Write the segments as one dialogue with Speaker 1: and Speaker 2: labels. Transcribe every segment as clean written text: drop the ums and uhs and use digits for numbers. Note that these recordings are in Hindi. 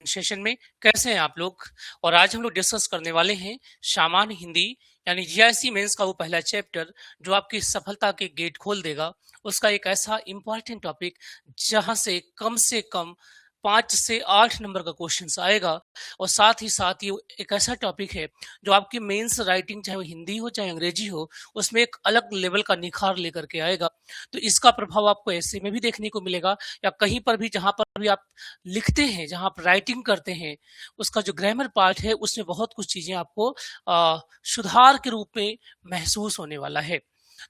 Speaker 1: सेशन में कैसे हैं आप लोग। और आज हम लोग डिस्कस करने वाले हैं सामान्य हिंदी यानी जीआईसी मेंस का वो पहला चैप्टर जो आपकी सफलता के गेट खोल देगा। उसका एक ऐसा इंपॉर्टेंट टॉपिक जहां से कम 5 से 8 नंबर का क्वेश्चन आएगा। और साथ ही साथ ये एक ऐसा टॉपिक है जो आपकी मेंस राइटिंग चाहे वो हिंदी हो चाहे अंग्रेजी हो उसमें एक अलग लेवल का निखार लेकर के आएगा। तो इसका प्रभाव आपको ऐसे में भी देखने को मिलेगा या कहीं पर भी जहां पर भी आप लिखते हैं, जहां आप राइटिंग करते हैं, उसका जो ग्रामर पार्ट है उसमें बहुत कुछ चीजें आपको सुधार के रूप में महसूस होने वाला है।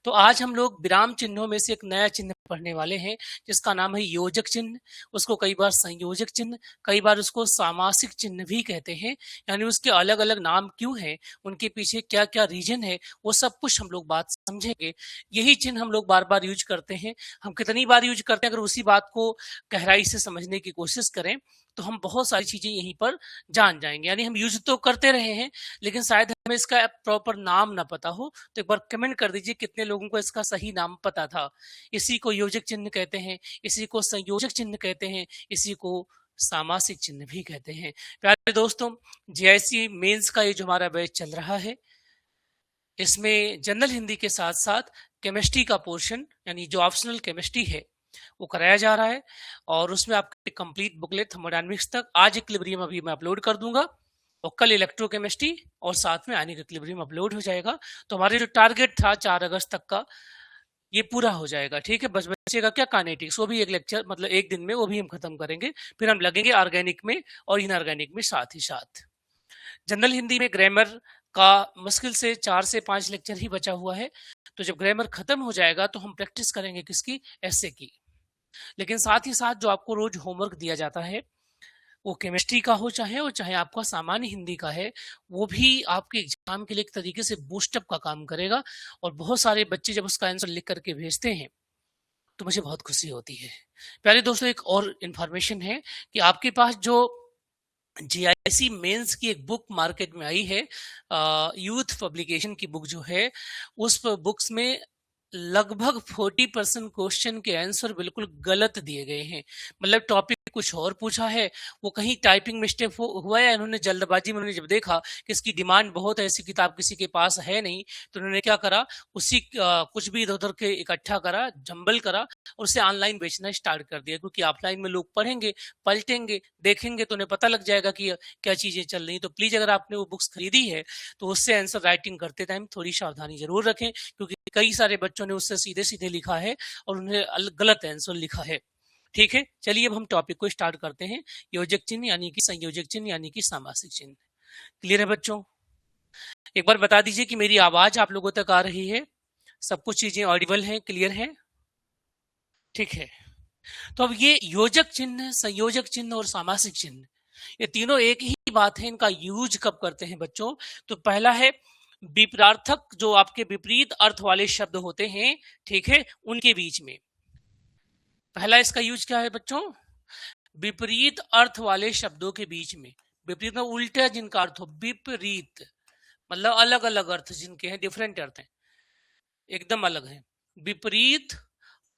Speaker 1: तो आज हम लोग विराम चिन्हों में से एक नया चिन्ह पढ़ने वाले हैं जिसका नाम है योजक चिन्ह। उसको कई बार संयोजक चिन्ह, कई बार उसको सामासिक चिन्ह भी कहते हैं। यानी उसके अलग अलग नाम क्यों हैं, उनके पीछे क्या क्या रीजन है, वो सब कुछ हम लोग बात समझेंगे। यही चिन्ह हम लोग बार बार यूज करते हैं। हम कितनी बार यूज करते हैं, अगर उसी बात को गहराई से समझने की कोशिश करें तो हम बहुत सारी चीजें यहीं पर जान जाएंगे। यानी हम यूज तो करते रहे हैं लेकिन शायद हमें इसका प्रॉपर नाम ना पता हो। तो एक बार कमेंट कर दीजिए कितने लोगों को इसका सही नाम पता था। इसी को योजक चिन्ह कहते हैं, इसी को संयोजक चिन्ह कहते हैं, इसी को सामासिक चिन्ह भी कहते हैं। प्यारे दोस्तों, जीआईसी मेंस का ये जो हमारा बैच चल रहा है इसमें जनरल हिंदी के साथ साथ केमिस्ट्री का पोर्शन यानी जो ऑप्शनल केमिस्ट्री है वो कराया जा रहा है। और उसमें आपकी कंप्लीट बुकलेट थर्मोडायनामिक्स तक आज इक्विलिब्रियम अभी मैं अपलोड कर दूंगा और कल इलेक्ट्रोकेमिस्ट्री और साथ में आयनिक इक्विलिब्रियम अपलोड हो जाएगा। तो हमारे जो टारगेट था 4 अगस्त तक का ये पूरा हो जाएगा। ठीक है, बस बचेगा क्या, काइनेटिक्स। वो भी एक लेक्चर मतलब एक दिन में वो भी हम खत्म करेंगे। फिर हम लगेंगे ऑर्गेनिक में और इनऑर्गेनिक में साथ ही साथ। जनरल हिंदी में ग्रामर का मुश्किल से 4 से 5 लेक्चर ही बचा हुआ है। तो जब ग्रामर खत्म हो जाएगा तो हम प्रैक्टिस करेंगे किसकी, ऐसे की। लेकिन साथ ही साथ जो आपको रोज होमवर्क दिया जाता है वो केमिस्ट्री का हो चाहे आपका सामान्य हिंदी का है, वो भी आपके एग्जाम के लिए एक तरीके से बूस्टअप का काम करेगा। और बहुत सारे बच्चे जब उसका आंसर लिख करके भेजते हैं तो मुझे बहुत खुशी होती है। प्यारे दोस्तों, एक और इन्फॉर्मेशन है कि आपके पास जो जीआईसी मेंस की एक बुक मार्केट में आई है, यूथ पब्लिकेशन की बुक जो है, उस बुक्स में लगभग 40% क्वेश्चन के आंसर बिल्कुल गलत दिए गए हैं। मतलब टॉपिक कुछ और पूछा है, वो कहीं टाइपिंग मिस्टेक हुआ है। इन्होंने जल्दबाजी में उन्होंने जब देखा कि इसकी डिमांड बहुत है, ऐसी किताब किसी के पास है नहीं, तो उन्होंने क्या करा, उसी कुछ भी इधर उधर के इकट्ठा करा, जंबल करा और उसे ऑनलाइन बेचना स्टार्ट कर दिया। क्योंकि ऑफलाइन में लोग पढ़ेंगे, पलटेंगे, देखेंगे तो उन्हें पता लग जाएगा कि क्या चीजें चल रही। तो प्लीज अगर आपने वो बुक्स खरीदी है तो उससे आंसर राइटिंग करते टाइम थोड़ी सावधानी जरूर रखें, क्योंकि कई सारे बच्चों ने उससे सीधे सीधे लिखा है और उन्हें गलत आंसर लिखा है। ठीक है, चलिए अब हम टॉपिक को स्टार्ट करते हैं। योजक चिन्ह यानी कि संयोजक चिन्ह यानी कि सामासिक चिन्ह। क्लियर है बच्चों? एक बार बता दीजिए कि मेरी आवाज आप लोगों तक आ रही है, सब कुछ चीजें ऑडिबल हैं, क्लियर है? ठीक है, तो अब ये योजक चिन्ह, संयोजक चिन्ह और सामासिक चिन्ह ये तीनों एक ही बात है। इनका यूज कब करते हैं बच्चों? तो पहला है विपरार्थक, जो आपके विपरीत अर्थ वाले शब्द होते हैं, ठीक है, उनके बीच में। पहला इसका यूज क्या है बच्चों? विपरीत अर्थ वाले शब्दों के बीच में। विपरीत में उल्टा जिनका अर्थ हो, विपरीत मतलब अलग अलग अर्थ जिनके हैं, डिफरेंट अर्थ हैं, एकदम अलग हैं। विपरीत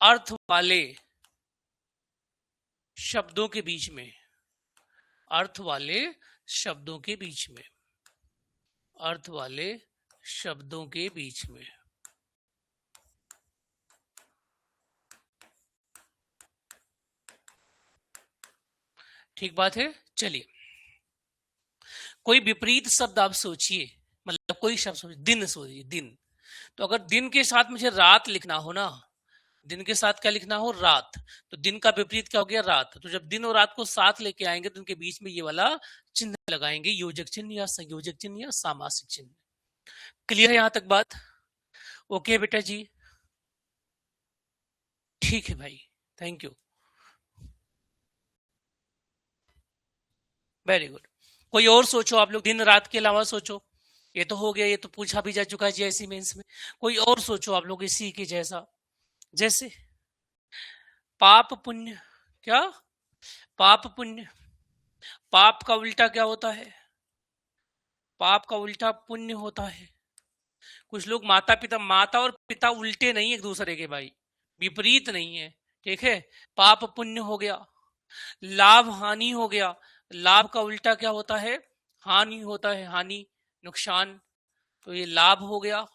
Speaker 1: अर्थ वाले शब्दों के बीच में, अर्थ वाले शब्दों के बीच में, अर्थ वाले शब्दों के बीच में। ठीक बात है। चलिए, कोई विपरीत शब्द आप सोचिए, मतलब कोई शब्द सोचिए, दिन सोचिए, दिन। तो अगर दिन के साथ मुझे रात लिखना हो ना, दिन के साथ क्या लिखना हो, रात, तो दिन का विपरीत क्या हो गया, रात। तो जब दिन और रात को साथ लेके आएंगे तो उनके बीच में ये वाला चिन्ह लगाएंगे, योजक चिन्ह या संयोजक चिन्ह या सामासिक चिन्ह। क्लियर है यहां तक बात? ओके बेटा जी, ठीक है भाई, थैंक यू, वेरी गुड। कोई और सोचो आप लोग, दिन रात के अलावा सोचो। ये तो हो गया, ये तो पूछा भी जा चुका है जीआईसी मेंस में। कोई और सोचो आप लोग इसी के जैसा। जैसे पाप पुण्य, क्या पाप पुण्य, पाप का उल्टा क्या होता है? पाप का उल्टा पुण्य होता है। कुछ लोग माता पिता, माता और पिता उल्टे नहीं एक दूसरे के भाई, विपरीत नहीं है। ठीक है, पाप पुण्य हो गया, लाभ हानि हो गया, लाभ का उल्टा क्या होता है? हानि होता है, हानि, नुकसान। तो ये लाभ हो गया,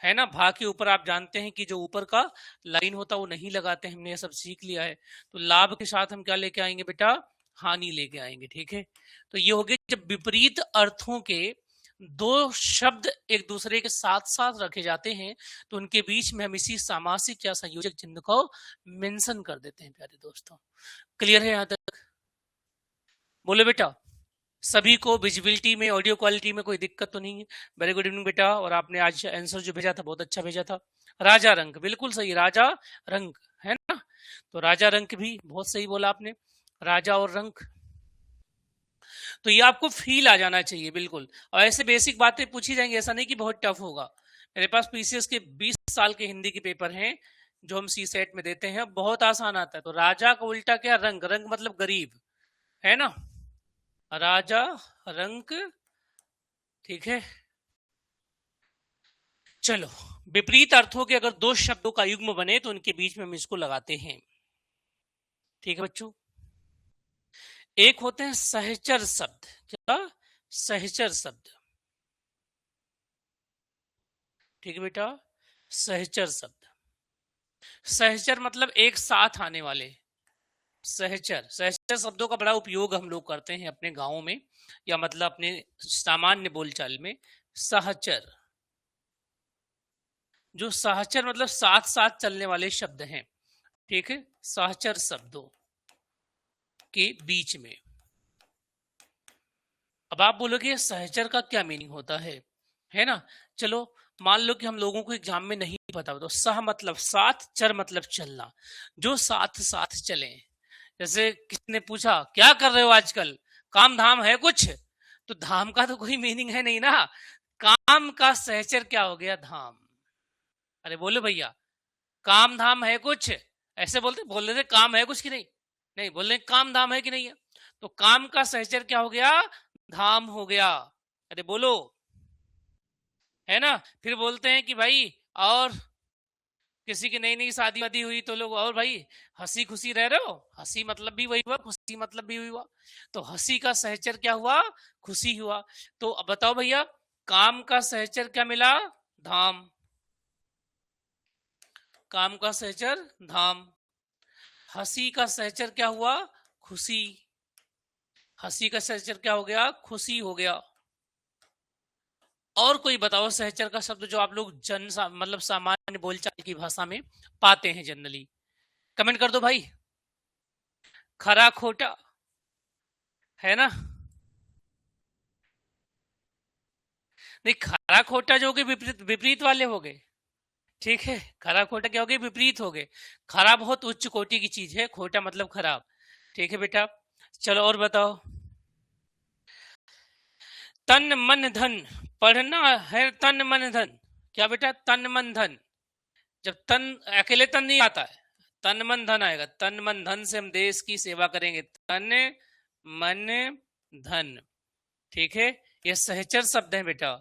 Speaker 1: है ना। भा के ऊपर आप जानते हैं कि जो ऊपर का लाइन होता है वो नहीं लगाते, हमने ये सब सीख लिया है। तो लाभ के साथ हम क्या लेके आएंगे बेटा? हानि लेके आएंगे, ठीक है। तो ये हो गया, जब विपरीत अर्थों के दो शब्द एक दूसरे के साथ साथ रखे जाते हैं तो उनके बीच में हम इसी सामासिक या संयोजक चिन्ह को मेंशन कर देते हैं प्यारे दोस्तों। क्लियर है यहां तक? बोलो बेटा। सभी को विजिबिलिटी में, ऑडियो क्वालिटी में कोई दिक्कत तो नहीं है? वेरी गुड इवनिंग बेटा। और आपने आज आंसर जो भेजा था बहुत अच्छा भेजा था। राजा रंक, बिल्कुल सही, राजा रंक, है ना। तो राजा रंक भी बहुत सही बोला आपने, राजा और रंक। तो ये आपको फील आ जाना चाहिए बिल्कुल। और ऐसे बेसिक बातें पूछी जाएंगी, ऐसा नहीं कि बहुत टफ होगा। मेरे पास पीसीएस के 20 साल के हिंदी के पेपर हैं जो हम सी सेट में देते हैं, बहुत आसान आता है। तो राजा का उल्टा क्या? रंग। रंग मतलब गरीब, है ना। राजा रंक, ठीक है। चलो, विपरीत अर्थों के अगर दो शब्दों का युग्म बने तो उनके बीच में हम इसको लगाते हैं, ठीक है बच्चों। एक होते हैं सहचर शब्द। क्या? सहचर शब्द, ठीक है बेटा। सहचर शब्द, सहचर मतलब एक साथ आने वाले। सहचर, सहचर शब्दों का बड़ा उपयोग हम लोग करते हैं अपने गांवों में, या मतलब अपने सामान्य बोलचाल में। सहचर, जो सहचर मतलब साथ साथ चलने वाले शब्द हैं, ठीक है। सहचर शब्दों के बीच में। अब आप बोलोगे सहचर का क्या मीनिंग होता है ना। चलो, मान लो कि हम लोगों को एग्जाम में नहीं पता, तो सह मतलब साथ, चर मतलब चलना, जो साथ साथ चले। जैसे किसने पूछा क्या कर रहे हो आजकल, काम धाम है कुछ? तो धाम का तो कोई मीनिंग है नहीं ना। काम का सहचर क्या हो गया? धाम। अरे बोलो भैया, काम धाम है कुछ? ऐसे बोल रहे थे काम है कुछ कि नहीं? नहीं बोल रहे काम धाम है कि नहीं है। तो काम का सहचर क्या हो गया? धाम हो गया। अरे बोलो, है ना। फिर बोलते हैं कि भाई, और किसी की नई नई शादी वादी हुई तो लोग, और भाई हंसी खुशी रह रहे हो? हंसी मतलब भी वही हुआ, खुशी मतलब भी वही हुआ। तो हंसी का सहचर क्या हुआ? खुशी हुआ। तो अब बताओ भैया, काम का सहचर क्या मिला? धाम। काम का सहचर धाम। हंसी का सहचर क्या हुआ? खुशी। हंसी का सहचर क्या हो गया? खुशी हो गया। और कोई बताओ सहचर का शब्द जो आप लोग मतलब सामान्य बोलचाल की भाषा में पाते हैं जनरली। कमेंट कर दो भाई। खरा खोटा, है ना। नहीं, खरा खोटा जो हो गए विपरीत, विपरीत वाले हो गए, ठीक है। खरा खोटा क्या हो गए? विपरीत हो गए। खरा बहुत उच्च कोटि की चीज है, खोटा मतलब खराब, ठीक है बेटा। चलो और बताओ। तन मन धन, पढ़ना है तन मन धन। क्या बेटा? तन मन धन। जब तन, अकेले तन नहीं आता है, तन मन धन आएगा। तन मन धन से हम देश की सेवा करेंगे। तन मन धन, ठीक है। ये सहचर शब्द है बेटा,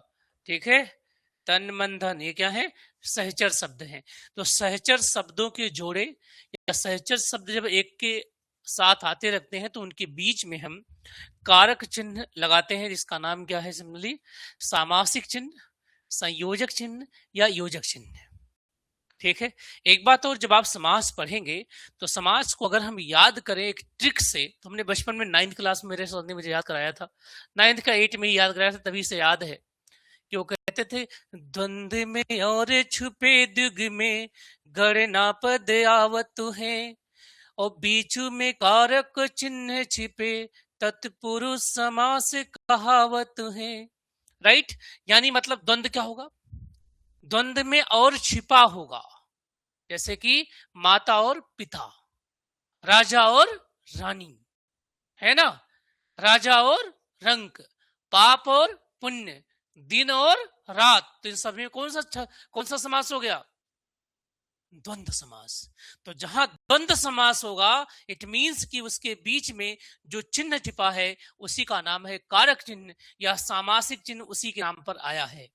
Speaker 1: ठीक है। तन मन धन, ये क्या है? सहचर शब्द है। तो सहचर शब्दों के जोड़े या सहचर शब्द जब एक के साथ आते रखते हैं तो उनके बीच में हम कारक चिन्ह लगाते हैं, जिसका नाम क्या है? सिंपली सामासिक चिन्ह, संयोजक चिन्ह या योजक चिन्ह, ठीक है। एक बात और, जब आप समास पढ़ेंगे तो समास को अगर हम याद करें एक ट्रिक से, तो हमने बचपन में 9th क्लास में मेरे सर ने मुझे याद कराया था, 9th का 8 में ही याद कराया था, तभी से याद है कि वो कहते थे द्वंद में और छुपे दुग में गणना पद आवत है, और बीच में कारक चिन्ह छिपे तत्पुरुष समास कहावत है। राइट, यानी मतलब द्वंद क्या होगा? द्वंद में और छिपा होगा, जैसे कि माता और पिता, राजा और रानी, है ना। राजा और रंक, पाप और पुण्य, दिन और रात। तो इन सब में कौन सा समास हो गया? द्वंद्व समास। तो जहां द्वंद्व समास होगा, इट मींस कि उसके बीच में जो चिन्ह छिपा है उसी का नाम है कारक चिन्ह या सामासिक चिन्ह, उसी के नाम पर आया है।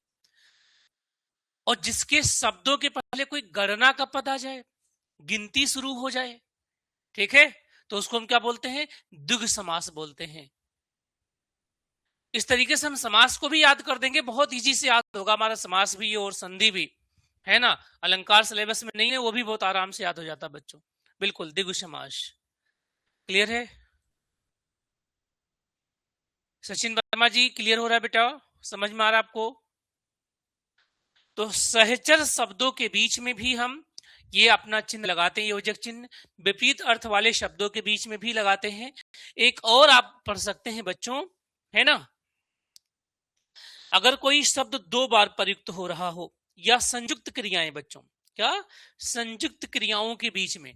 Speaker 1: और जिसके शब्दों के पहले कोई गणना का पद आ जाए, गिनती शुरू हो जाए, ठीक है, तो उसको हम क्या बोलते हैं? द्विग समास बोलते हैं। इस तरीके से हम समास को भी याद कर देंगे, बहुत इजी से याद होगा हमारा समास भी और संधि भी, है ना। अलंकार सिलेबस में नहीं है, वो भी बहुत आराम से याद हो जाता है बच्चों। बिल्कुल, द्विगु समास क्लियर है। सचिन वर्मा जी क्लियर हो रहा है बेटा, समझ में आ रहा है आपको? तो सहचर शब्दों के बीच में भी हम ये अपना चिन्ह लगाते हैं, योजक चिन्ह। विपरीत अर्थ वाले शब्दों के बीच में भी लगाते हैं। एक और आप पढ़ सकते हैं बच्चों, है ना, अगर कोई शब्द दो बार प्रयुक्त हो रहा हो या संयुक्त क्रियाएं बच्चों, क्या संयुक्त क्रियाओं के बीच में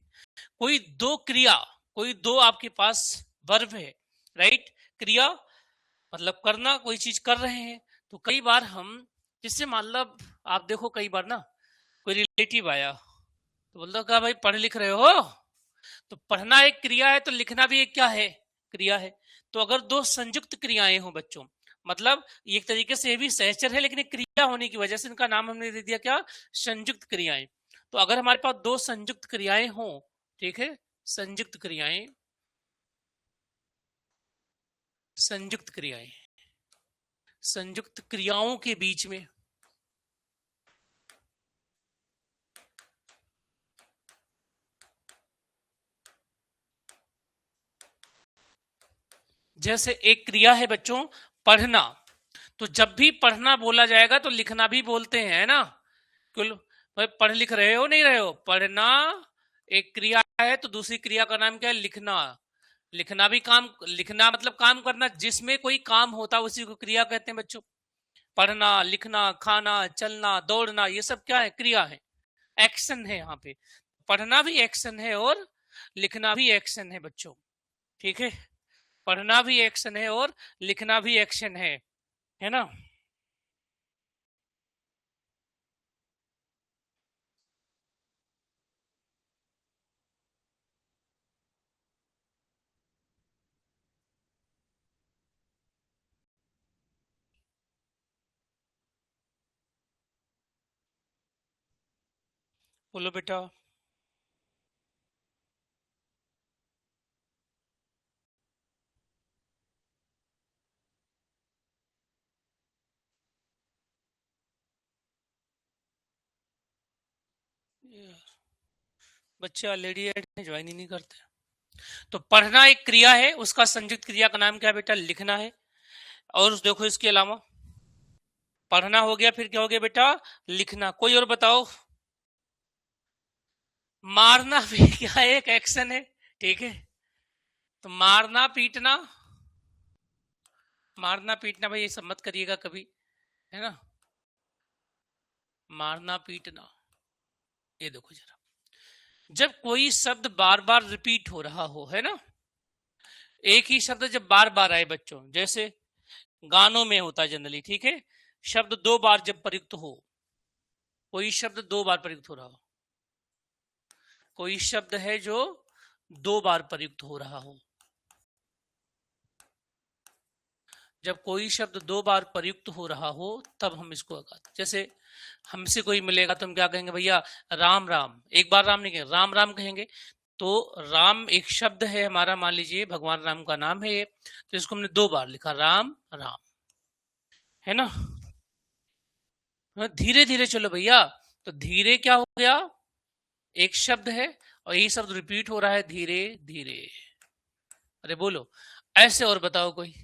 Speaker 1: कोई दो क्रिया, कोई दो आपके पास वर्ब है, राइट, क्रिया मतलब करना, कोई चीज कर रहे हैं, तो कई बार हम, जिससे मतलब आप देखो कई बार ना कोई रिलेटिव आया तो बोलता क्या भाई पढ़ लिख रहे हो, तो पढ़ना एक क्रिया है तो लिखना भी एक क्या है, क्रिया है। तो अगर दो संयुक्त क्रियाएं हो बच्चों, मतलब एक तरीके से ये भी सहचर है लेकिन एक क्रिया होने की वजह से इनका नाम हमने दे दिया क्या, संयुक्त क्रियाएं। तो अगर हमारे पास दो संयुक्त क्रियाएं हो, ठीक है, संयुक्त क्रियाएं, संयुक्त क्रियाएं, संयुक्त क्रियाओं के बीच में जैसे एक क्रिया है बच्चों पढ़ना, तो जब भी पढ़ना बोला जाएगा तो लिखना भी बोलते हैं, है ना। कुल भाई पढ़ लिख रहे हो नहीं रहे हो, पढ़ना एक क्रिया है तो दूसरी क्रिया का नाम क्या है, लिखना। लिखना भी काम, लिखना मतलब काम करना, जिसमें कोई काम होता है उसी को क्रिया कहते हैं बच्चों। पढ़ना, लिखना, खाना, चलना, दौड़ना, ये सब क्या है, क्रिया है, एक्शन है यहाँ पे। पढ़ना भी एक्शन है और लिखना भी एक्शन है बच्चों, ठीक है। पढ़ना भी एक्शन है और लिखना भी एक्शन है ना। बोलो बेटा। बच्चे ऑलरेडी ज्वाइन ही नहीं करते। तो पढ़ना एक क्रिया है, उसका संयुक्त क्रिया का नाम क्या है बेटा, लिखना है। और देखो इसके अलावा पढ़ना हो गया, फिर क्या हो गया बेटा, लिखना। कोई और बताओ। मारना भी क्या है, एक एक्शन है, ठीक है। तो मारना पीटना, मारना पीटना भाई ये सब मत करिएगा कभी, है ना। मारना पीटना, ये देखो जरा, जब कोई शब्द बार बार रिपीट हो रहा हो, है ना, एक ही शब्द जब बार बार आए बच्चों, जैसे गानों में होता है जनरली, ठीक है, शब्द दो बार जब प्रयुक्त हो, कोई शब्द दो बार प्रयुक्त हो रहा हो, कोई शब्द है जो दो बार प्रयुक्त हो रहा हो, जब कोई शब्द दो बार प्रयुक्त हो रहा हो तब हम इसको लगाते। जैसे हमसे कोई मिलेगा तो हम क्या कहेंगे, भैया राम राम, एक बार राम नहीं कहेंगे, राम राम कहेंगे। तो राम एक शब्द है हमारा, मान लीजिए भगवान राम का नाम है ये, तो इसको हमने दो बार लिखा, राम राम, है ना। धीरे धीरे चलो भैया, तो धीरे क्या हो गया, एक शब्द है और यही शब्द रिपीट हो रहा है, धीरे धीरे। अरे बोलो, ऐसे और बताओ कोई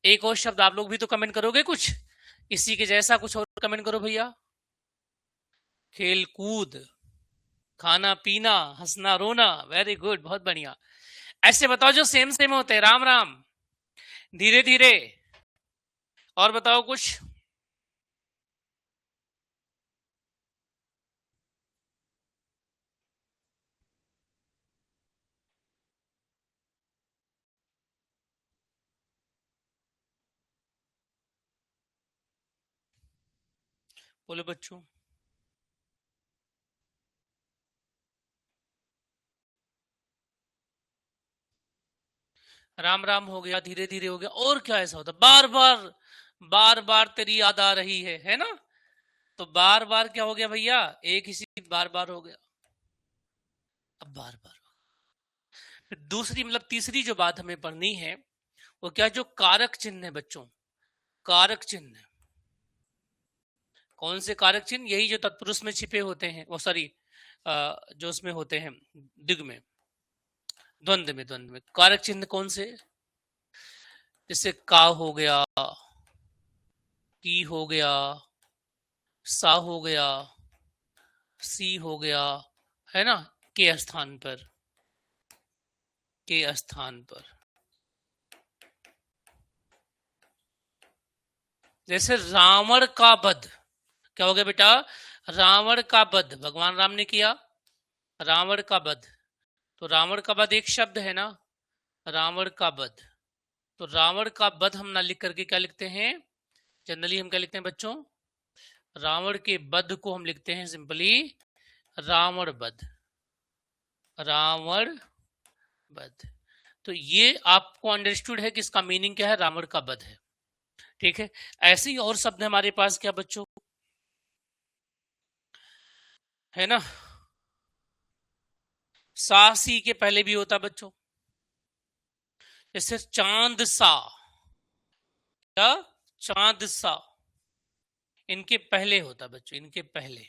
Speaker 1: एक और शब्द, आप लोग भी तो कमेंट करोगे कुछ इसी के जैसा, कुछ और कमेंट करो भैया। खेल कूद, खाना पीना, हंसना रोना, वेरी गुड, बहुत बढ़िया। ऐसे बताओ जो सेम सेम होते हैं, राम राम, धीरे धीरे, और बताओ कुछ। बोलो बच्चों। राम राम हो गया, धीरे धीरे हो गया, और क्या ऐसा होता, बार बार, बार बार तेरी याद आ रही है ना। तो बार बार क्या हो गया भैया, एक ही बार बार हो गया, अब बार बार। फिर दूसरी मतलब तीसरी जो बात हमें पढ़नी है वो क्या, जो कारक चिन्ह है बच्चों, कारक चिन्ह। कौन से कारक चिन्ह? यही जो तत्पुरुष में छिपे होते हैं, वो सॉरी जो उसमें होते हैं दिग में, द्वंद्व में कारक चिन्ह कौन से? जैसे का हो गया, की हो गया, सा हो गया, सी हो गया, है ना, के स्थान पर, के स्थान पर। जैसे रावण का वध, क्या हो गया बेटा? रावण का वध भगवान राम ने किया, रावण का वध। तो रावण का वध एक शब्द है ना, रावण का वध। तो रावण का वध हम ना लिख करके क्या लिखते हैं? जनरली हम क्या लिखते हैं बच्चों? रावण के वध को हम लिखते हैं सिंपली रावण वध, रावण वध। तो ये आपको अंडरस्टूड है कि इसका मीनिंग क्या है? रावण का वध है, ठीक है। ऐसे ही और शब्द हमारे पास क्या बच्चों, है ना, सा सी के पहले भी होता बच्चों। जैसे चांद सा, क्या? चांद सा, इनके पहले होता बच्चों, इनके पहले,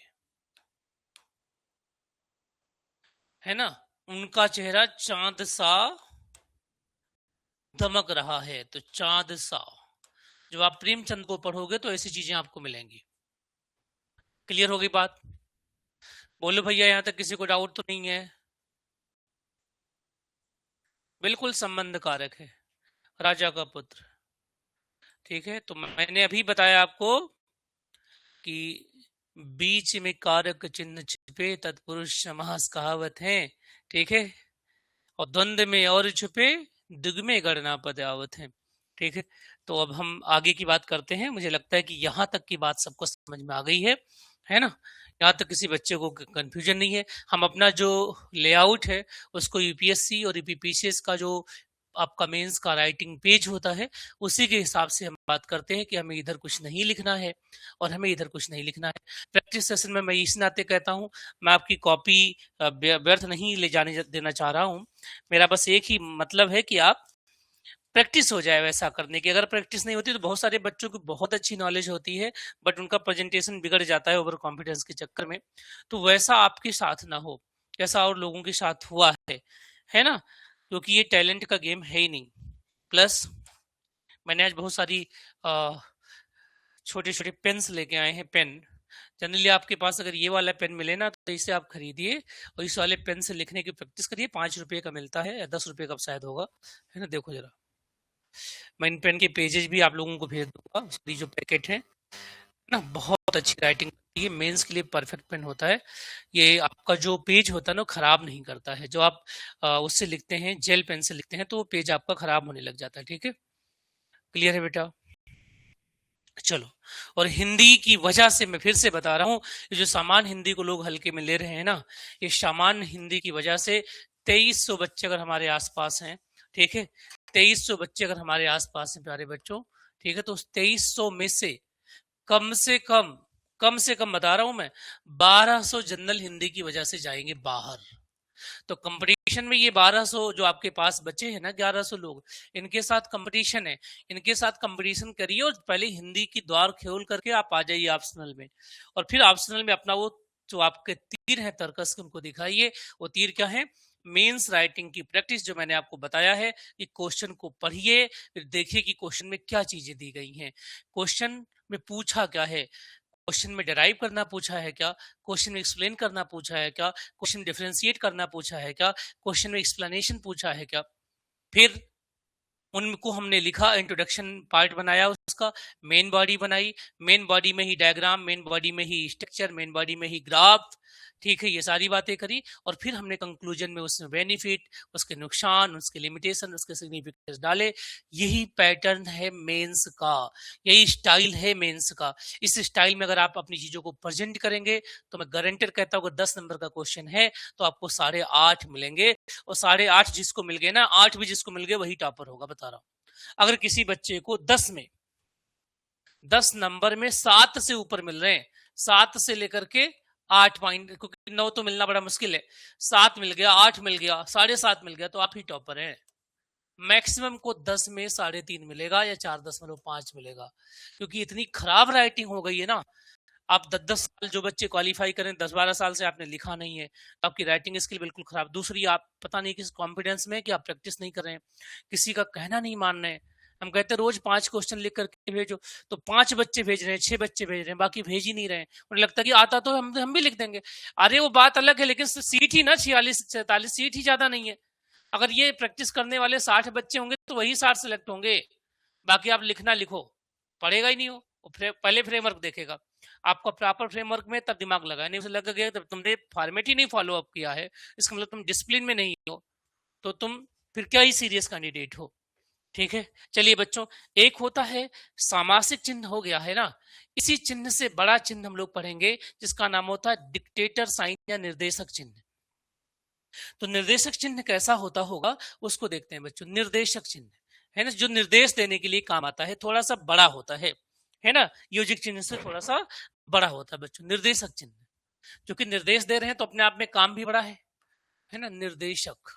Speaker 1: है ना। उनका चेहरा चांद सा दमक रहा है, तो चांद सा। जब आप प्रेमचंद को पढ़ोगे तो ऐसी चीजें आपको मिलेंगी। क्लियर हो गई बात? बोलो भैया, यहां तक किसी को डाउट तो नहीं है? बिल्कुल संबंध कारक है, राजा का पुत्र, ठीक है। तो मैंने अभी बताया आपको कि बीच में कारक चिन्ह छिपे तत्पुरुष समास कहावत है, ठीक है। और द्वंद्व में और छुपे दिग में गणना पद आवत है, ठीक है। तो अब हम आगे की बात करते हैं। मुझे लगता है कि यहाँ तक की बात सबको समझ में आ गई है ना। यहाँ तक किसी बच्चे को कंफ्यूजन नहीं है। हम अपना जो लेआउट है उसको यूपीएससी और यूपीपीसीएस का जो आपका मेंस का राइटिंग पेज होता है उसी के हिसाब से हम बात करते हैं कि हमें इधर कुछ नहीं लिखना है और हमें इधर कुछ नहीं लिखना है। प्रैक्टिस सेशन में मैं इस नाते कहता हूँ, मैं आपकी कॉपी व्यर्थ नहीं ले जाने देना चाह रहा हूँ। मेरा बस एक ही मतलब है कि आप प्रैक्टिस हो जाए वैसा करने की। अगर प्रैक्टिस नहीं होती तो बहुत सारे बच्चों को बहुत अच्छी नॉलेज होती है बट उनका प्रेजेंटेशन बिगड़ जाता है ओवर कॉन्फिडेंस के चक्कर में। तो वैसा आपके साथ ना हो जैसा और लोगों के साथ हुआ है ना, क्योंकि ये टैलेंट का गेम है ही नहीं। प्लस मैंने आज बहुत सारी छोटे छोटे पेन्स लेके आए हैं, पेन। जनरली आपके पास अगर ये वाला पेन मिले ना तो इसे आप खरीदिए और इस वाले पेन से लिखने की प्रैक्टिस करिए। 5 रुपए का मिलता है या 10 रुपए का शायद होगा, है ना। देखो जरा, मैं इन पेन के पेजेस भी आप लोगों को भेज दूंगा, उसकी जो पैकेट है ना, बहुत अच्छी राइटिंग। ये मेंस के लिए परफेक्ट पेन होता है। ये आपका जो पेज होता है ना खराब नहीं करता है। जो आप उससे लिखते हैं, जेल पेन से लिखते हैं, तो वो पेज आपका खराब होने लग जाता है, ठीक है। क्लियर है बेटा? चलो, और हिंदी की वजह से मैं फिर से बता रहा हूँ, ये जो सामान्य हिंदी को लोग हल्के में ले रहे हैं ना, ये सामान्य हिंदी की वजह से 2300 बच्चे अगर हमारे आसपास हैं, ठीक है, 2300 बच्चे अगर हमारे आसपास हैं प्यारे बच्चों, ठीक है, तो उस 2300 में से कम से कम बता रहा हूं मैं 1200 जनरल हिंदी की वजह से जाएंगे बाहर। तो कंपटीशन में ये 1200 जो आपके पास बचे हैं ना, 1100 लोग, इनके साथ कंपटीशन है। इनके साथ कंपटीशन करिए और पहले हिंदी की द्वार खोल करके आप आ जाइए ऑप्शनल में, और फिर ऑप्शनल में अपना वो जो आपके तीर है तर्कस के उनको दिखाइए। वो तीर क्या है? मेंस राइटिंग की प्रैक्टिस, जो मैंने आपको बताया है कि क्वेश्चन को पढ़िए, फिर देखिए कि क्वेश्चन में क्या चीजें दी गई हैं, क्वेश्चन में पूछा क्या है, क्वेश्चन में डिराइव करना पूछा है क्या, क्वेश्चन में एक्सप्लेन करना पूछा है क्या, क्वेश्चन डिफरेंशिएट करना पूछा है क्या, क्वेश्चन में एक्सप्लेनेशन पूछा है क्या। फिर उनको हमने लिखा, इंट्रोडक्शन पार्ट बनाया, उसका मेन बॉडी बनाई, मेन बॉडी में ही डायग्राम, मेन बॉडी में ही स्ट्रक्चर, मेन बॉडी में ही ग्राफ, ठीक है, ये सारी बातें करी। और फिर हमने कंक्लूजन में उसमें बेनिफिट, उसके नुकसान, उसके लिमिटेशन, उसके सिग्निफिकेंस डाले। यही पैटर्न है मेंस का, यही स्टाइल है मेंस का। इस स्टाइल में अगर आप अपनी चीजों को प्रेजेंट करेंगे तो मैं गारंटेड कहता हूँ, अगर 10 नंबर का क्वेश्चन है तो आपको 8.5 मिलेंगे। और 8.5 जिसको मिल गए ना, 8 भी जिसको मिल गए वही टॉपर होगा, बता रहा हूं। अगर किसी बच्चे को 10 नंबर में 7 से ऊपर मिल रहे हैं, 7 से लेकर के 8 पॉइंट, क्योंकि 9 तो मिलना बड़ा मुश्किल है, 7 मिल गया, 8 मिल गया, 7.5 मिल गया, तो आप ही टॉपर हैं। मैक्सिमम को 10 में 3.5 मिलेगा या 4.5 मिलेगा, क्योंकि इतनी खराब राइटिंग हो गई है ना। आप 10-10 साल जो बच्चे क्वालिफाई करें, 10-12 साल से आपने लिखा नहीं है, तो आपकी राइटिंग स्किल बिल्कुल खराब। दूसरी, आप पता नहीं किस कॉन्फिडेंस में कि आप प्रैक्टिस नहीं कर रहे हैं, किसी का कहना नहीं मान रहे हैं। हम कहते हैं रोज 5 क्वेश्चन लिख करके भेजो, तो 5 बच्चे भेज रहे हैं, 6 बच्चे भेज रहे हैं, बाकी भेज ही नहीं रहे हैं। उन्हें लगता है कि आता तो हम भी लिख देंगे। अरे वो बात अलग है, लेकिन सीट ही ना 46-47 सीट ही ज्यादा नहीं है। अगर ये प्रैक्टिस करने वाले 60 बच्चे होंगे तो वही 60 सिलेक्ट होंगे, बाकी आप लिखना लिखो, पढ़ेगा ही नहीं हो। पहले फ्रेमवर्क देखेगा आपका, प्रॉपर फ्रेमवर्क में तब दिमाग लगाया, नहीं उसे लग गया तब तुमने फॉर्मेट ही नहीं फॉलो अप किया है, इसका मतलब तुम डिसिप्लिन में नहीं हो, तो तुम फिर क्या ही सीरियस कैंडिडेट हो। ठीक है, चलिए बच्चों, एक होता है सामासिक चिन्ह, हो गया है ना। इसी चिन्ह से बड़ा चिन्ह हम लोग पढ़ेंगे जिसका नाम होता है डिक्टेटर साइन या निर्देशक चिन्ह। तो निर्देशक चिन्ह कैसा होता होगा उसको देखते हैं बच्चों। निर्देशक चिन्ह है ना, जो निर्देश देने के लिए काम आता है, थोड़ा सा बड़ा होता है ना, योजिक चिन्ह से थोड़ा सा बड़ा होता है बच्चों निर्देशक चिन्ह, जो कि निर्देश दे रहे हैं तो अपने आप में काम भी बड़ा है ना। निर्देशक,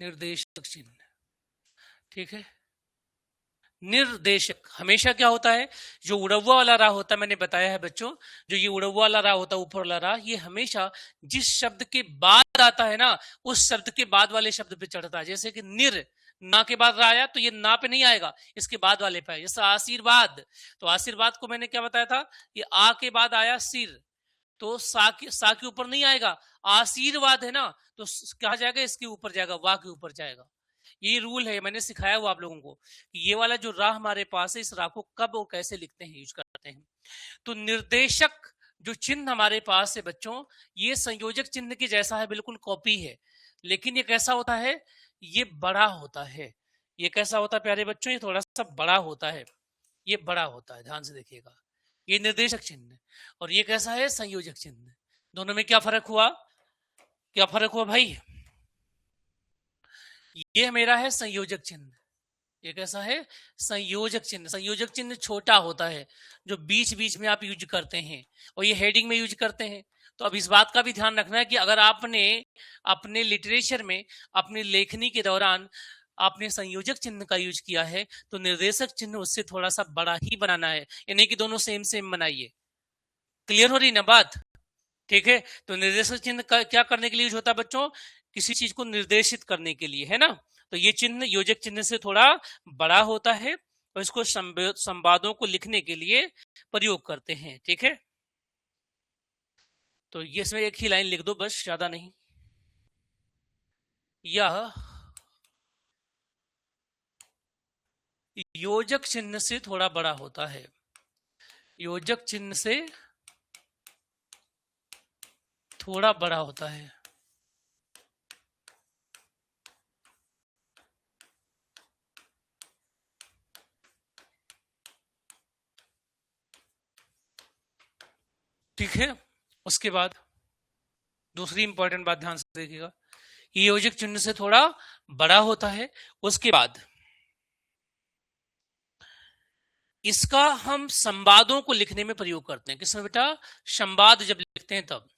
Speaker 1: निर्देशक चिन्ह, ठीक है। निर्देशक हमेशा क्या होता है, जो उड़वा वाला राह होता है, मैंने बताया है बच्चों, जो ये उड़वा वाला राह होता है, ऊपर वाला राह, ये हमेशा जिस शब्द के बाद आता है ना, उस शब्द के बाद वाले शब्द पे चढ़ता है। जैसे कि निर, ना के बाद राह आया तो ये ना पे नहीं आएगा, इसके बाद वाले पे। जैसे आशीर्वाद, तो आशीर्वाद को मैंने क्या बताया था, ये आ के बाद आया सिर, तो सा के ऊपर नहीं आएगा। आशीर्वाद है ना, तो कहा जाएगा इसके ऊपर जाएगा, वाह के ऊपर जाएगा। ये रूल है, मैंने सिखाया हुआ आप लोगों को कि ये वाला जो राह हमारे पास है, इस राह को कब और कैसे लिखते हैं, यूज करते हैं। तो निर्देशक जो चिन्ह हमारे पास है बच्चों, ये संयोजक चिन्ह के जैसा है, बिल्कुल कॉपी है, लेकिन ये कैसा होता है, ये बड़ा होता है। ये कैसा होता है प्यारे बच्चों, ये थोड़ा सा बड़ा होता है, ये बड़ा होता है, ध्यान से देखिएगा। ये निर्देशक चिन्ह, और ये कैसा है, संयोजक चिन्ह। दोनों में क्या फर्क हुआ, क्या फर्क हुआ भाई। ये मेरा है संयोजक चिन्ह, ये कैसा है, संयोजक चिन्ह। संयोजक चिन्ह छोटा होता है, जो बीच बीच में आप यूज करते हैं, और ये हेडिंग में यूज करते हैं। तो अब इस बात का भी ध्यान रखना है कि अगर आपने अपने लिटरेचर में, अपनी लेखनी के दौरान आपने संयोजक चिन्ह का यूज किया है, तो निर्देशक चिन्ह उससे थोड़ा सा बड़ा ही बनाना है, यानी कि दोनों सेम सेम बनाइए। क्लियर हो रही ना बात, ठीक है। तो निर्देशक चिन्ह क्या करने के लिए यूज होता है बच्चों, किसी चीज को निर्देशित करने के लिए, है ना। तो ये चिन्ह योजक चिन्ह से थोड़ा बड़ा होता है, और इसको संवादों को लिखने के लिए प्रयोग करते हैं, ठीक है। तो ये इसमें एक ही लाइन लिख दो बस, ज्यादा नहीं। यह योजक चिन्ह से थोड़ा बड़ा होता है, योजक चिन्ह से थोड़ा बड़ा होता है। ठीक है, उसके बाद दूसरी इंपॉर्टेंट बात ध्यान से देखिएगा, ये योजक चिन्ह से थोड़ा बड़ा होता है। उसके बाद इसका हम संवादों को लिखने में प्रयोग करते हैं। किसमें बेटा, संवाद जब लिखते हैं तब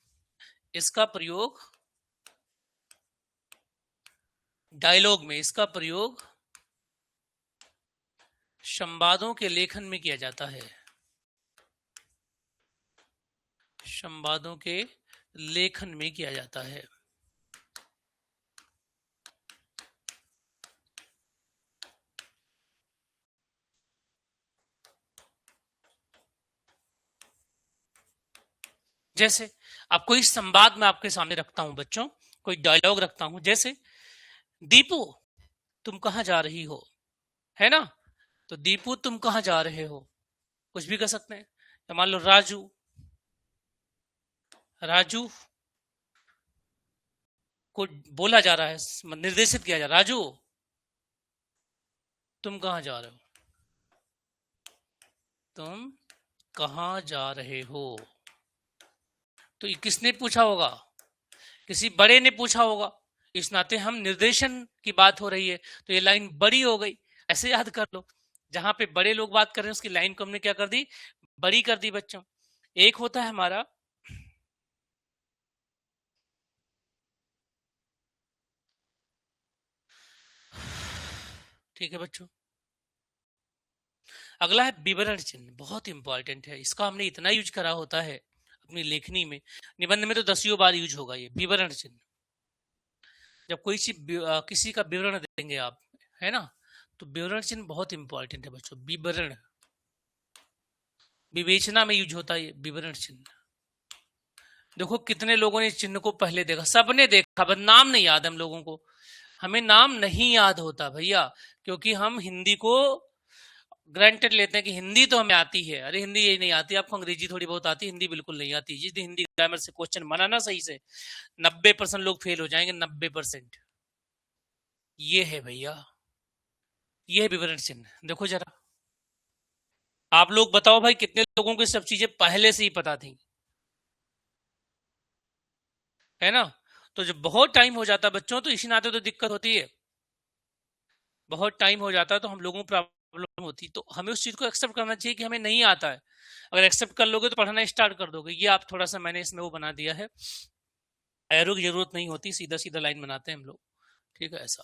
Speaker 1: इसका प्रयोग, डायलॉग में इसका प्रयोग संवादों के लेखन में किया जाता है, संवादों के लेखन में किया जाता है। जैसे अब कोई संवाद में आपके सामने रखता हूं बच्चों, कोई डायलॉग रखता हूं, जैसे दीपू तुम कहां जा रही हो, है ना। तो दीपू तुम कहां जा रहे हो, कुछ भी कर सकते हैं। या मान लो राजू, राजू को बोला जा रहा है, निर्देशित किया जा रहा है, राजू तुम कहां जा रहे हो, तुम कहां जा रहे हो। तो ये किसने पूछा होगा, किसी बड़े ने पूछा होगा, इस नाते हम निर्देशन की बात हो रही है, तो ये लाइन बड़ी हो गई। ऐसे याद कर लो, जहां पे बड़े लोग बात कर रहे हैं उसकी लाइन को हमने क्या कर दी, बड़ी कर दी बच्चों। एक होता है हमारा ठीक है बच्चों। अगला है विवरण चिन्ह, बहुत इंपॉर्टेंट है। इसका हमने इतना यूज करा होता है अपनी लेखनी में, निबंध में तो दसियों बार यूज होगा ये विवरण चिन्ह। जब कोई चीज किसी का विवरण देंगे आप, है ना, तो विवरण चिन्ह बहुत इंपॉर्टेंट है बच्चों। विवरण, विवेचना में यूज होता है ये विवरण चिन्ह। देखो कितने लोगों ने इस चिन्ह को पहले देखा, सबने देखा, बस नाम नहीं याद हम लोगों को। हमें नाम नहीं याद होता भैया, क्योंकि हम हिंदी को ग्रांटेड लेते हैं कि हिंदी तो हमें आती है। अरे हिंदी यही नहीं आती आपको, अंग्रेजी थोड़ी बहुत आती, हिंदी बिल्कुल नहीं आती। जिस दिन हिंदी ग्रामर से क्वेश्चन बना ना सही से, 90% लोग फेल हो जाएंगे, 90%। ये है भैया, ये है विवरण चिन्ह। देखो जरा, आप लोग बताओ भाई, कितने लोगों को सब चीजें पहले से ही पता थी, है ना। तो जब बहुत टाइम हो जाता बच्चों, तो इसी नाते तो दिक्कत होती है। बहुत टाइम हो जाता है तो हम लोगों को प्रॉब्लम होती, तो हमें उस चीज को एक्सेप्ट करना चाहिए कि हमें नहीं आता है। अगर एक्सेप्ट कर लोगे तो पढ़ना स्टार्ट कर दोगे। ये आप थोड़ा सा मैंने इसमें वो बना दिया है, एरो की जरूरत नहीं होती, सीधा सीधा लाइन बनाते हैं हम लोग, ठीक है ऐसा।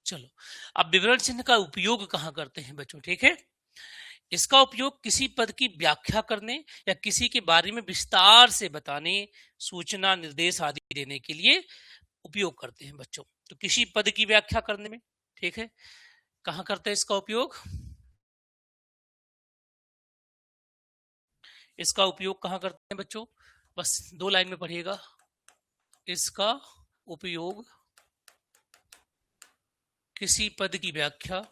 Speaker 1: चलो, अब विवरण चिन्ह का उपयोग कहाँ करते हैं बच्चों, ठीक है। इसका उपयोग किसी पद की व्याख्या करने या किसी के बारे में विस्तार से बताने, सूचना निर्देश आदि देने के लिए उपयोग करते हैं बच्चों। तो किसी पद की व्याख्या करने में, ठीक है, कहाँ करते हैं इसका उपयोग। इसका उपयोग कहाँ करते हैं बच्चों, बस 2 लाइन में पढ़िएगा। इसका उपयोग किसी पद की व्याख्या,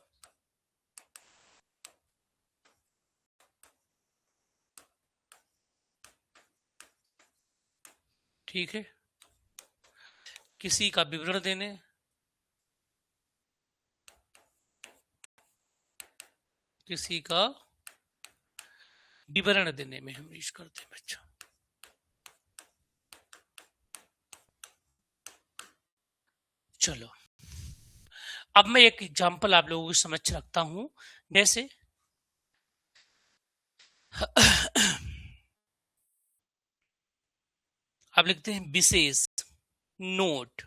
Speaker 1: ठीक है, किसी का विवरण देने, किसी का विवरण देने में हम यूज करते हैं बच्चों। चलो, अब मैं एक एग्जांपल आप लोगों को समझ रखता हूं। जैसे आप लिखते हैं विशेष, नोट,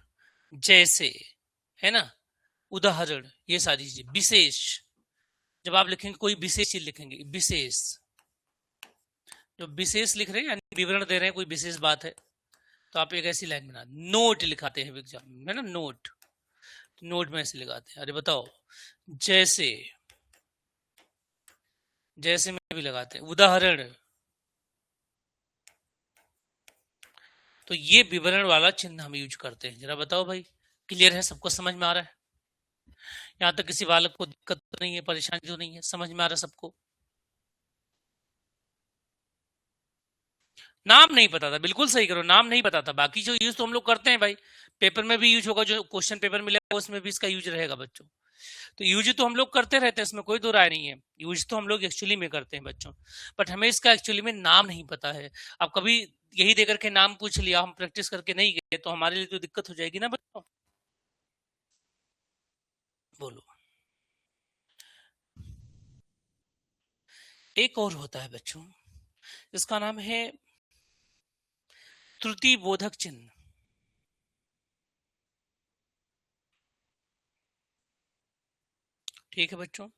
Speaker 1: जैसे, है ना, उदाहरण, ये सारी चीजें विशेष। जब आप लिखेंगे कोई विशेष चीज लिखेंगे, विशेष, जो विशेष लिख रहे हैं यानी विवरण दे रहे हैं कोई विशेष बात है, तो आप एक ऐसी लाइन बना, नोट लिखाते हैं एग्जाम में, है ना, नोट। नोट में ऐसे लगाते हैं। अरे बताओ, जैसे, जैसे में भी लगाते हैं, उदाहरण। तो ये विवरण वाला चिन्ह हम यूज करते हैं। जरा बताओ भाई, क्लियर है, सबको समझ में आ रहा है। यहाँ तक किसी बालक को दिक्कत तो नहीं है, परेशानी तो नहीं है, समझ में आ रहा है सबको। नाम नहीं पता था, बिल्कुल सही करो, नाम नहीं पता था। बाकी जो यूज तो हम लोग करते हैं भाई, पेपर में भी यूज होगा, जो क्वेश्चन पेपर मिलेगा उसमें भी इसका यूज रहेगा बच्चों। तो यूज तो हम लोग करते रहते हैं, इसमें कोई दो राय नहीं है। यूज तो हम लोग एक्चुअली में करते हैं बच्चों, बट हमें इसका एक्चुअली में नाम नहीं पता है। अब कभी यही देकर के नाम पूछ लिया, हम प्रैक्टिस करके नहीं गए, तो हमारे लिए तो दिक्कत हो जाएगी ना बच्चों। बोलो। एक और होता है बच्चों, इसका नाम है त्रुटि बोधक चिन्ह, ठीक है बच्चों,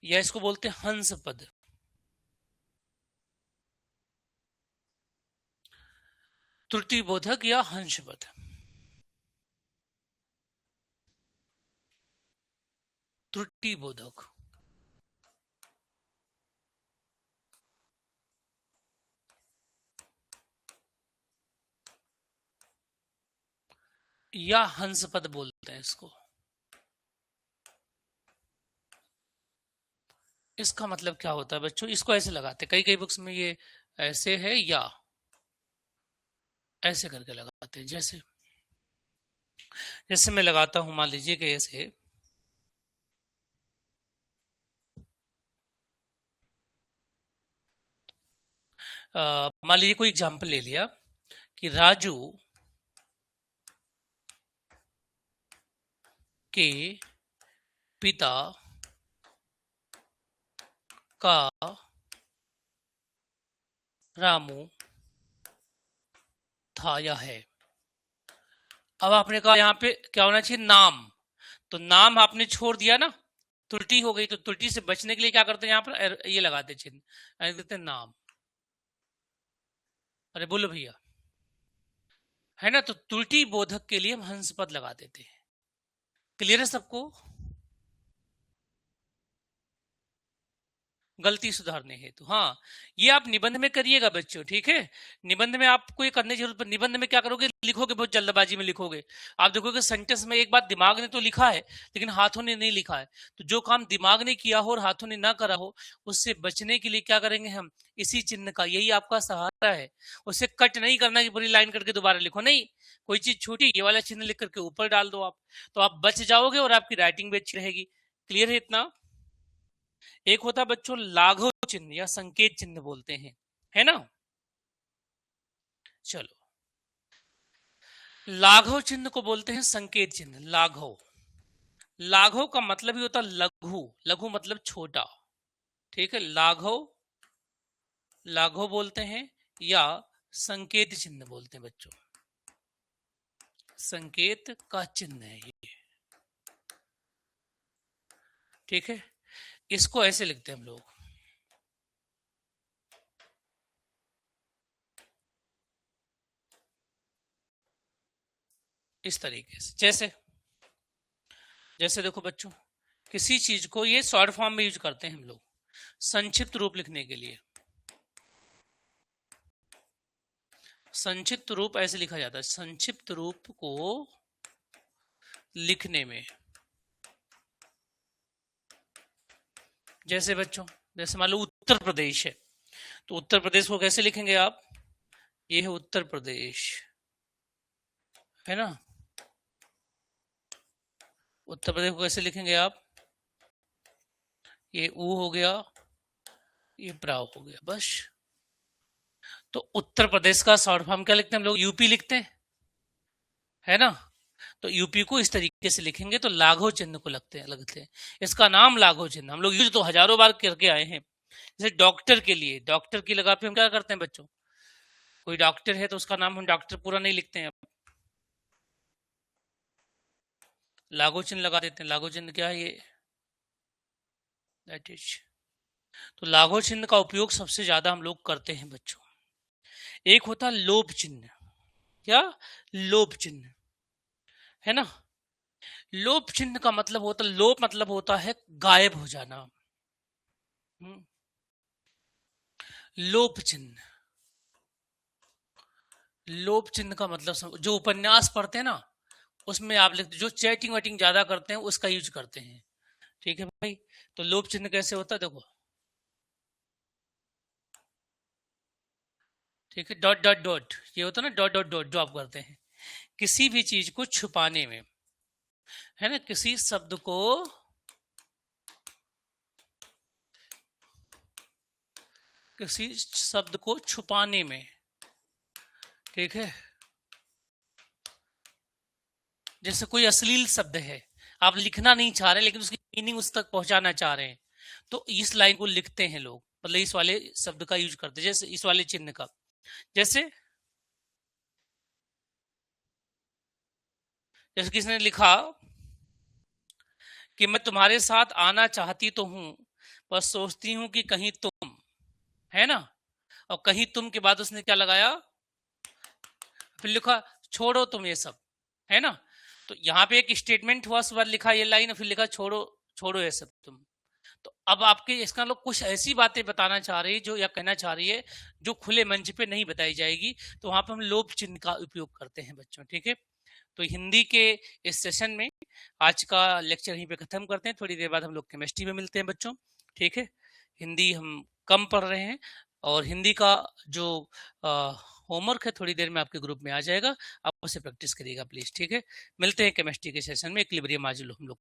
Speaker 1: या इसको बोलते हैं हंस पद। त्रुटि बोधक या हंस पद, त्रुटि बोधक। या हंस पद बोलते हैं इसको। इसका मतलब क्या होता है बच्चों, इसको ऐसे लगाते हैं, कई कई बुक्स में ये ऐसे है, या ऐसे करके लगाते हैं। जैसे, जैसे मैं लगाता हूं, मान लीजिए कि ऐसे, मान लीजिए कोई एग्जांपल ले लिया कि राजू के पिता का रामू था या है। अब आपने कहा यहाँ पे क्या होना चाहिए, नाम। तो नाम आपने छोड़ दिया ना, त्रुटि हो गई, तो त्रुटि से बचने के लिए क्या करते हैं, यहाँ पर ये लगाते चिन्ह, देते नाम। अरे बोलो भैया, है ना, तो त्रुटि बोधक के लिए हम हंस पद लगा देते हैं। क्लियर है सबको? गलती सुधारने हेतु, हाँ, ये आप निबंध में करिएगा बच्चों, ठीक है। निबंध में आपको ये करने की जरूरत पर, निबंध में क्या करोगे, लिखोगे, बहुत जल्दबाजी में लिखोगे। आप देखोगे सेंटेंस में एक बात दिमाग ने तो लिखा है लेकिन हाथों ने नहीं लिखा है। तो जो काम दिमाग ने किया हो और हाथों ने ना करा हो, उससे बचने के लिए क्या करेंगे हम, इसी चिन्ह का, यही आपका सहारा है। उसे कट नहीं करना कि पूरी लाइन करके दोबारा लिखो, नहीं, कोई चीज छूटी, ये वाला चिन्ह लिख करके ऊपर डाल दो आप, तो आप बच जाओगे और आपकी राइटिंग भी अच्छी रहेगी। क्लियर है इतना? एक होता है बच्चों लाघव चिन्ह या संकेत चिन्ह बोलते हैं, है ना। चलो, लाघव चिन्ह को बोलते हैं संकेत चिन्ह। लाघव, लाघव का मतलब ही होता है लघु, लघु मतलब छोटा, ठीक है। लाघव, लाघव बोलते हैं या संकेत चिन्ह बोलते हैं बच्चों, संकेत का चिन्ह है ये, ठीक है। इसको ऐसे लिखते हैं हम लोग, इस तरीके से। जैसे जैसे देखो बच्चों, किसी चीज को ये शॉर्ट फॉर्म में यूज करते हैं हम लोग संक्षिप्त रूप लिखने के लिए। संक्षिप्त रूप ऐसे लिखा जाता है, संक्षिप्त रूप को लिखने में, जैसे बच्चों, जैसे मान लो उत्तर प्रदेश है, तो उत्तर प्रदेश को कैसे लिखेंगे आप, ये है उत्तर प्रदेश, है ना। उत्तर प्रदेश को कैसे लिखेंगे आप, ये ऊ हो गया, ये प्राव हो गया, बस। तो उत्तर प्रदेश का शॉर्ट फॉर्म क्या लिखते हैं हम लोग, यूपी लिखते हैं, है ना। तो यूपी को इस तरीके से लिखेंगे तो लाघव चिन्ह को लगते हैं। इसका नाम लाघव चिन्ह हम लोग यूज तो हजारों बार करके आए हैं। जैसे डॉक्टर के लिए, डॉक्टर की लगा पे हम क्या करते हैं बच्चों, कोई डॉक्टर है तो उसका नाम हम डॉक्टर पूरा नहीं लिखते हैं, लाघव चिन्ह लगा देते हैं। लाघव चिन्ह क्या है, ये दैट इज, तो लाघव चिन्ह का उपयोग सबसे ज्यादा हम लोग करते हैं बच्चों। एक होता है लोभ चिन्ह, क्या, लोभ चिन्ह, है ना। लोभ चिन्ह का मतलब होता, लोभ मतलब होता है गायब हो जाना। लोभ चिन्ह, लोभ चिन्ह का मतलब जो उपन्यास पढ़ते हैं ना, उसमें आप लिखते, जो चैटिंग वेटिंग ज्यादा करते हैं उसका यूज करते हैं, ठीक है भाई। तो लोभ चिन्ह कैसे होता है, देखो, ठीक है, डॉट डॉट डॉट, ये होता है ना, डॉट डॉट डॉट, जो आप करते हैं किसी भी चीज को छुपाने में, है ना, किसी शब्द को, किसी शब्द को छुपाने में, ठीक है। जैसे कोई अश्लील शब्द है, आप लिखना नहीं चाह रहे लेकिन उसकी मीनिंग उस तक पहुंचाना चाह रहे हैं, तो इस लाइन को लिखते हैं लोग, मतलब इस वाले शब्द का यूज करते हैं, जैसे इस वाले चिन्ह का। जैसे जैसे किसने लिखा कि मैं तुम्हारे साथ आना चाहती तो हूं, पर सोचती हूं कि कहीं तुम, है ना, और कहीं तुम के बाद उसने क्या लगाया, फिर लिखा छोड़ो तुम ये सब, है ना। तो यहाँ पे एक स्टेटमेंट हुआ, उसके बाद लिखा ये लाइन, फिर लिखा छोड़ो, छोड़ो ये सब तुम। तो अब आपके इसका लोग कुछ ऐसी बातें बताना चाह रही है जो, या कहना चाह रही है जो खुले मंच पे नहीं बताई जाएगी, तो वहां पे हम लोभ चिन्ह का उपयोग करते हैं बच्चों, ठीक है। तो हिंदी के इस सेशन में आज का लेक्चर यहीं पे खत्म करते हैं, थोड़ी देर बाद हम लोग केमिस्ट्री में मिलते हैं बच्चों, ठीक है। हिंदी हम कम पढ़ रहे हैं, और हिंदी का जो होमवर्क है थोड़ी देर में आपके ग्रुप में आ जाएगा, आप उसे प्रैक्टिस करिएगा प्लीज, ठीक है। मिलते हैं केमिस्ट्री के सेशन में, इक्विलिब्रियम आज हम लोग